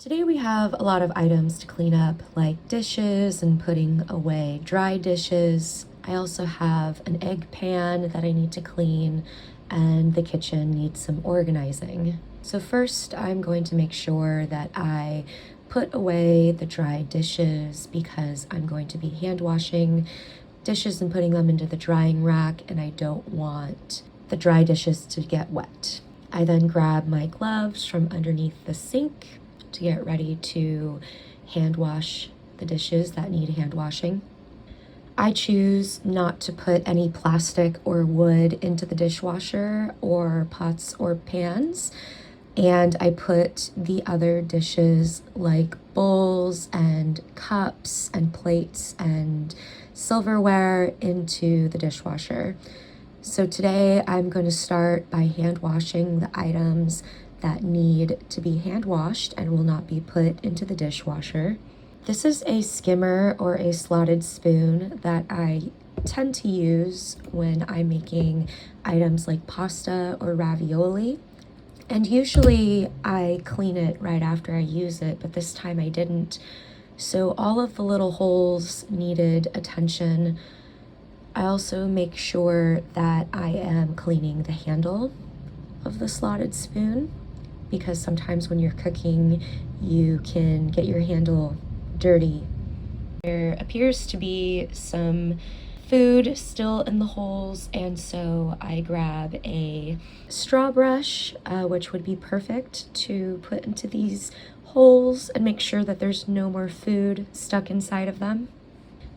Today we have a lot of items to clean up, like dishes and putting away dry dishes. I also have an egg pan that I need to clean, and the kitchen needs some organizing. So first I'm going to make sure that I put away the dry dishes because I'm going to be hand washing dishes and putting them into the drying rack, and I don't want the dry dishes to get wet. I then grab my gloves from underneath the sink to get ready to hand wash the dishes that need hand washing. I choose not to put any plastic or wood into the dishwasher or pots or pans, and I put the other dishes like bowls and cups and plates and silverware into the dishwasher. So today I'm going to start by hand washing the items that need to be hand washed and will not be put into the dishwasher. This is a skimmer or a slotted spoon that I tend to use when I'm making items like pasta or ravioli. And usually I clean it right after I use it, but this time I didn't. So all of the little holes needed attention. I also make sure that I am cleaning the handle of the slotted spoon, because sometimes when you're cooking, you can get your handle dirty. There appears to be some food still in the holes, and so I grab a straw brush, which would be perfect to put into these holes and make sure that there's no more food stuck inside of them.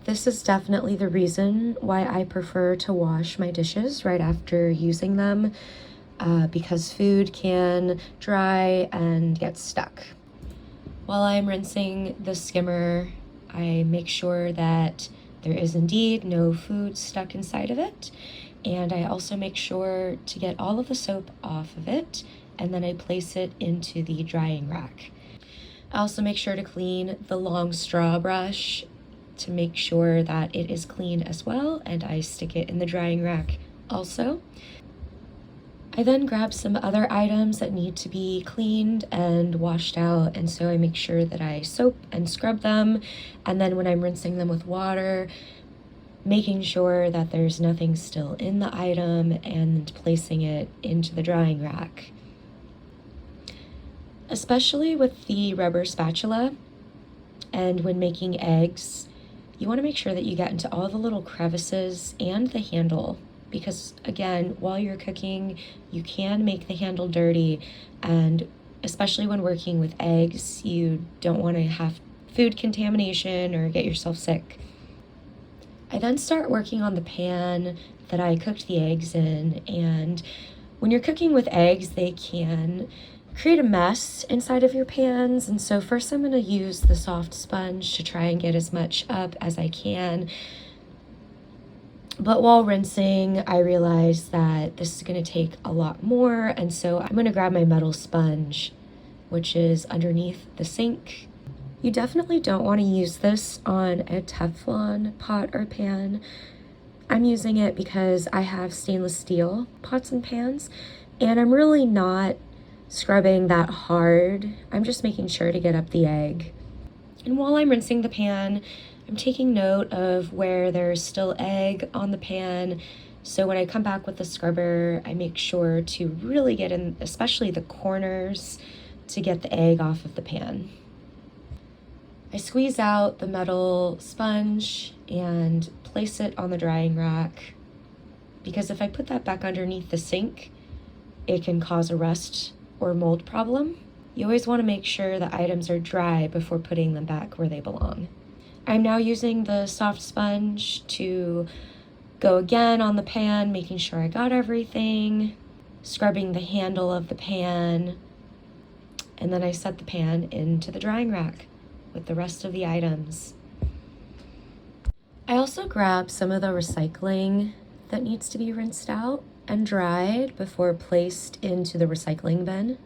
This is definitely the reason why I prefer to wash my dishes right after using them. Because food can dry and get stuck. While I'm rinsing the skimmer, I make sure that there is indeed no food stuck inside of it, and I also make sure to get all of the soap off of it, and then I place it into the drying rack. I also make sure to clean the long straw brush to make sure that it is clean as well, and I stick it in the drying rack also. I then grab some other items that need to be cleaned and washed out, and so I make sure that I soap and scrub them, and then when I'm rinsing them with water, making sure that there's nothing still in the item and placing it into the drying rack. Especially with the rubber spatula and when making eggs, you want to make sure that you get into all the little crevices and the handle, because again, while you're cooking, you can make the handle dirty, and especially when working with eggs, you don't want to have food contamination or get yourself sick. I then start working on the pan that I cooked the eggs in, and when you're cooking with eggs, they can create a mess inside of your pans, and so first I'm going to use the soft sponge to try and get as much up as I can. But while rinsing, I realized that this is going to take a lot more, and so I'm going to grab my metal sponge, which is underneath the sink. You definitely don't want to use this on a Teflon pot or pan. I'm using it because I have stainless steel pots and pans, and I'm really not scrubbing that hard. I'm just making sure to get up the egg. And while I'm rinsing the pan, I'm taking note of where there's still egg on the pan, so when I come back with the scrubber, I make sure to really get in, especially the corners, to get the egg off of the pan. I squeeze out the metal sponge and place it on the drying rack, because if I put that back underneath the sink, it can cause a rust or mold problem. You always want to make sure the items are dry before putting them back where they belong. I'm now using the soft sponge to go again on the pan, making sure I got everything, scrubbing the handle of the pan, and then I set the pan into the drying rack with the rest of the items. I also grab some of the recycling that needs to be rinsed out and dried before placed into the recycling bin.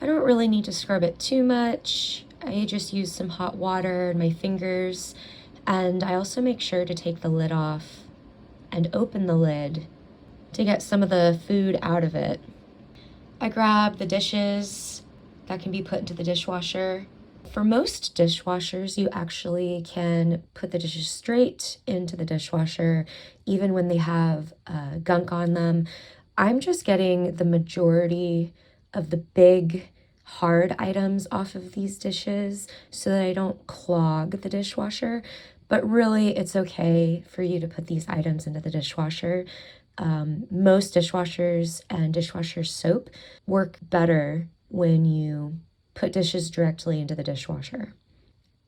I don't really need to scrub it too much. I just use some hot water in my fingers, and I also make sure to take the lid off and open the lid to get some of the food out of it. I grab the dishes that can be put into the dishwasher. For most dishwashers, you actually can put the dishes straight into the dishwasher, even when they have gunk on them. I'm just getting the majority of the big, hard items off of these dishes so that I don't clog the dishwasher. But really, it's okay for you to put these items into the dishwasher. Most dishwashers and dishwasher soap work better when you put dishes directly into the dishwasher.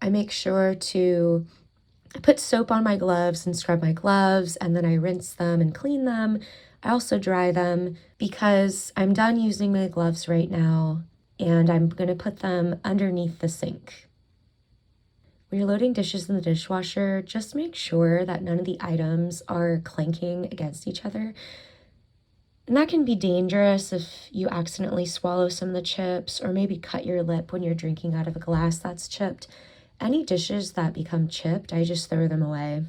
I make sure to put soap on my gloves and scrub my gloves, and then I rinse them and clean them. I also dry them because I'm done using my gloves right now, and I'm going to put them underneath the sink. When you're loading dishes in the dishwasher, just make sure that none of the items are clanking against each other. And that can be dangerous if you accidentally swallow some of the chips or maybe cut your lip when you're drinking out of a glass that's chipped. Any dishes that become chipped, I just throw them away.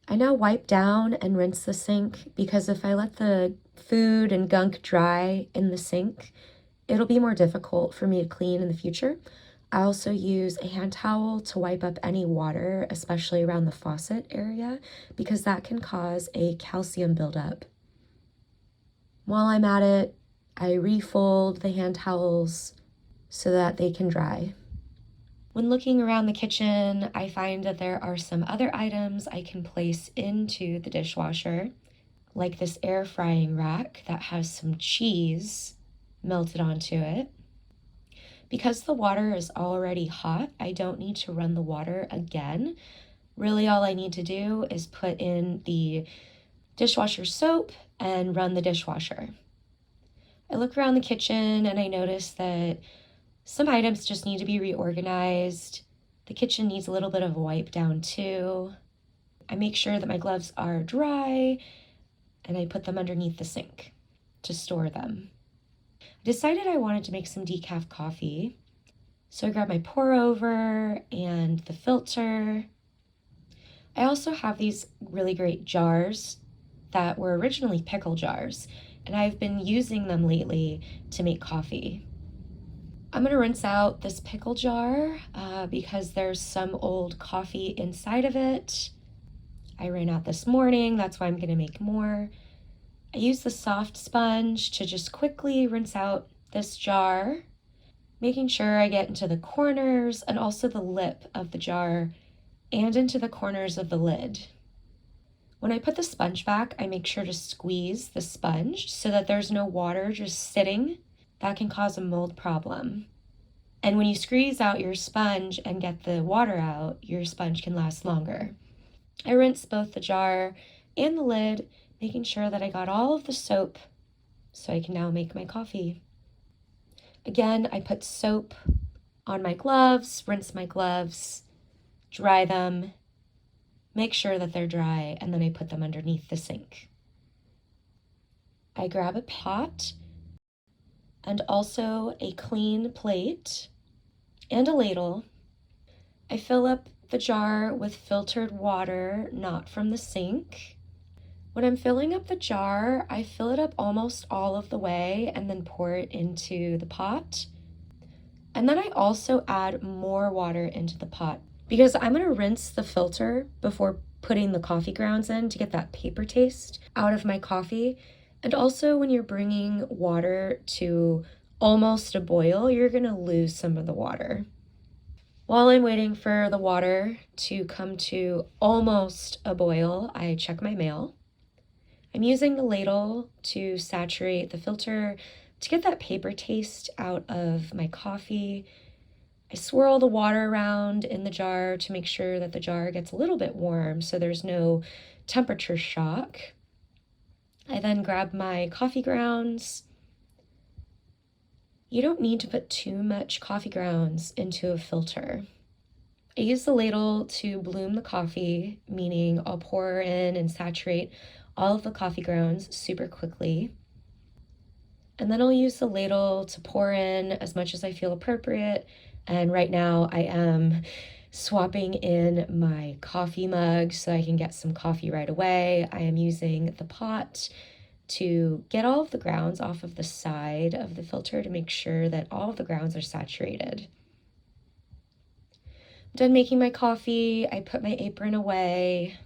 I now wipe down and rinse the sink because if I let the food and gunk dry in the sink, it'll be more difficult for me to clean in the future. I also use a hand towel to wipe up any water, especially around the faucet area, because that can cause a calcium buildup. While I'm at it, I refold the hand towels so that they can dry. When looking around the kitchen, I find that there are some other items I can place into the dishwasher, like this air frying rack that has some cheese melted onto it. Because the water is already hot, I don't need to run the water again. Really, all I need to do is put in the dishwasher soap and run the dishwasher. I look around the kitchen and I notice that some items just need to be reorganized. The kitchen needs a little bit of a wipe down too. I make sure that my gloves are dry and I put them underneath the sink to store them. I decided I wanted to make some decaf coffee. So I grabbed my pour over and the filter. I also have these really great jars that were originally pickle jars, and I've been using them lately to make coffee. I'm gonna rinse out this pickle jar because there's some old coffee inside of it. I ran out this morning, that's why I'm gonna make more. I use the soft sponge to just quickly rinse out this jar, making sure I get into the corners and also the lip of the jar and into the corners of the lid. When I put the sponge back, I make sure to squeeze the sponge so that there's no water just sitting. That can cause a mold problem. And when you squeeze out your sponge and get the water out, your sponge can last longer. I rinse both the jar and the lid, making sure that I got all of the soap so I can now make my coffee. Again, I put soap on my gloves, rinse my gloves, dry them, make sure that they're dry, and then I put them underneath the sink. I grab a pot and also a clean plate and a ladle. I fill up the jar with filtered water, not from the sink. When I'm filling up the jar, I fill it up almost all of the way and then pour it into the pot. And then I also add more water into the pot because I'm going to rinse the filter before putting the coffee grounds in to get that paper taste out of my coffee. And also when you're bringing water to almost a boil, you're going to lose some of the water. While I'm waiting for the water to come to almost a boil, I check my mail. I'm using the ladle to saturate the filter to get that paper taste out of my coffee. I swirl the water around in the jar to make sure that the jar gets a little bit warm so there's no temperature shock. I then grab my coffee grounds. You don't need to put too much coffee grounds into a filter. I use the ladle to bloom the coffee, meaning I'll pour in and saturate all of the coffee grounds super quickly. And then I'll use the ladle to pour in as much as I feel appropriate. And right now I am swapping in my coffee mug so I can get some coffee right away. I am using the pot to get all of the grounds off of the side of the filter to make sure that all of the grounds are saturated. Done making my coffee, I put my apron away,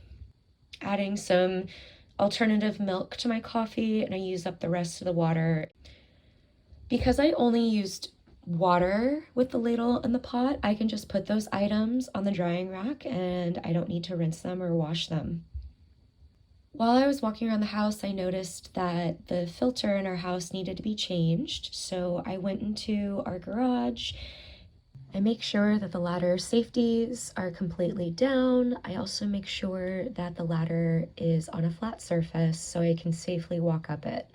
adding some alternative milk to my coffee, and I use up the rest of the water. Because I only used water with the ladle and the pot, I can just put those items on the drying rack and I don't need to rinse them or wash them. While I was walking around the house, I noticed that the filter in our house needed to be changed, so I went into our garage. I make sure that the ladder safeties are completely down. I also make sure that the ladder is on a flat surface so I can safely walk up it.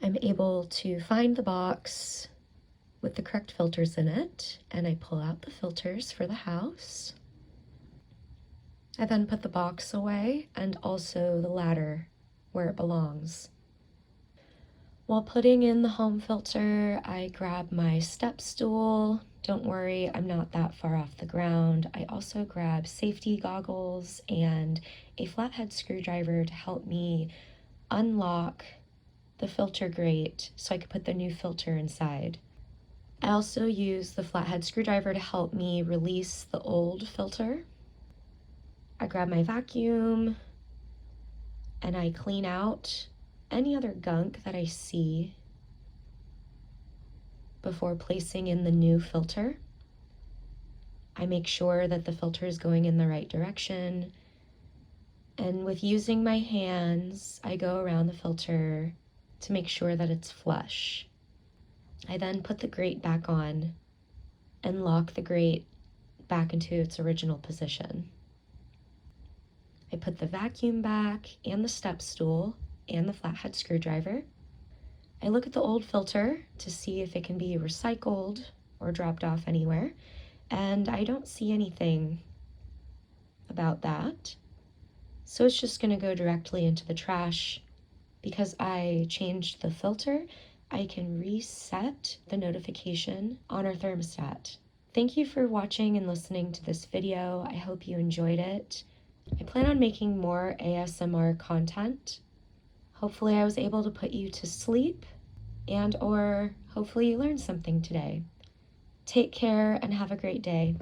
I'm able to find the box with the correct filters in it, and I pull out the filters for the house. I then put the box away and also the ladder where it belongs. While putting in the home filter, I grab my step stool. Don't worry, I'm not that far off the ground. I also grab safety goggles and a flathead screwdriver to help me unlock the filter grate so I could put the new filter inside. I also use the flathead screwdriver to help me release the old filter. I grab my vacuum and I clean out any other gunk that I see before placing in the new filter. I make sure that the filter is going in the right direction, and with using my hands, I go around the filter to make sure that it's flush. I then put the grate back on and lock the grate back into its original position. I put the vacuum back and the step stool and the flathead screwdriver. I look at the old filter to see if it can be recycled or dropped off anywhere, and I don't see anything about that. So it's just going to go directly into the trash. Because I changed the filter, I can reset the notification on our thermostat. Thank you for watching and listening to this video. I hope you enjoyed it. I plan on making more ASMR content. Hopefully I was able to put you to sleep and or hopefully you learned something today. Take care and have a great day.